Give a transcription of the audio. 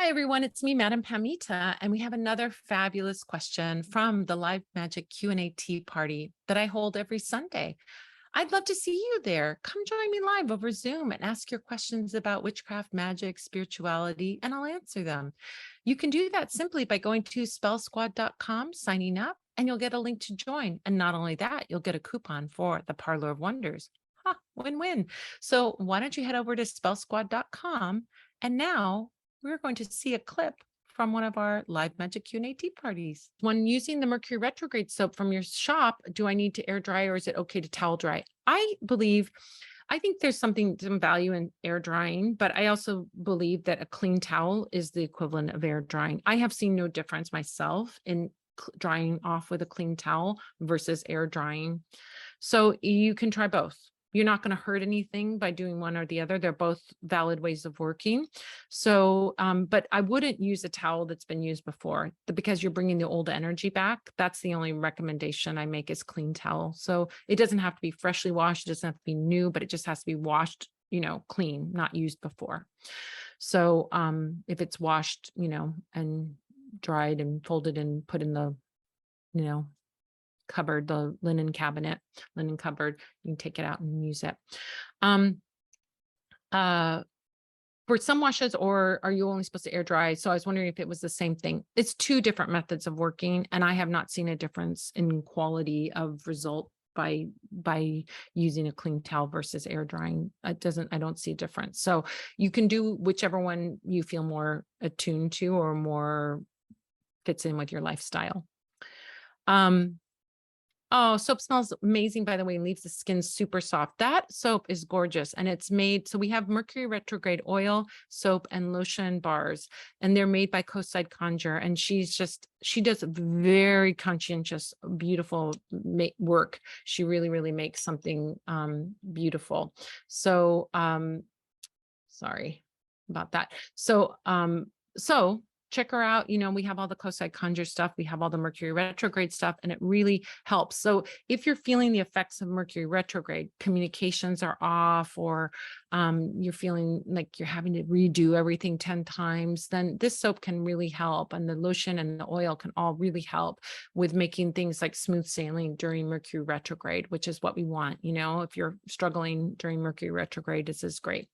Hi, everyone. It's me, Madam Pamita, and we have another fabulous question from the Live Magic Q&A Tea Party that I hold every Sunday. I'd love to see you there. Come join me live over Zoom and ask your questions about witchcraft, magic, spirituality, and I'll answer them. You can do that simply by going to spellsquad.com, signing up, and you'll get a link to join. And not only that, you'll get a coupon for the Parlour of Wonders. Win-win. So why don't you head over to spellsquad.com, and now we're going to see a clip from one of our live magic Q&A tea parties. When using the Mercury Retrograde soap from your shop, do I need to air dry or is it okay to towel dry? I think there's some value in air drying, but I also believe that a clean towel is the equivalent of air drying. I have seen no difference myself in drying off with a clean towel versus air drying. So you can try both. You're not going to hurt anything by doing one or the other. They're both valid ways of working. So, but I wouldn't use a towel that's been used before because you're bringing the old energy back. That's the only recommendation I make is clean towel. So it doesn't have to be freshly washed. It doesn't have to be new, but it just has to be washed, clean, not used before. So if it's washed, and dried and folded and put in the, cupboard, the linen cupboard, you can take it out and use it. For some washes, or are you only supposed to air dry? So I was wondering if it was the same thing. It's two different methods of working, and I have not seen a difference in quality of result by using a clean towel versus air drying. I don't see a difference. So you can do whichever one you feel more attuned to or more fits in with your lifestyle. Oh, soap smells amazing, by the way, and leaves the skin super soft. That soap is gorgeous, and it's made, so we have Mercury Retrograde oil, soap, and lotion bars, and they're made by Coastside Conjure, and she does very conscientious, beautiful work. She really, really makes something beautiful. So, sorry about that. So check her out. We have all the Coastside Conjure stuff. We have all the Mercury Retrograde stuff, and it really helps. So if you're feeling the effects of Mercury Retrograde, communications are off, or you're feeling like you're having to redo everything 10 times, then this soap can really help. And the lotion and the oil can all really help with making things like smooth sailing during Mercury Retrograde, which is what we want. If you're struggling during Mercury Retrograde, this is great.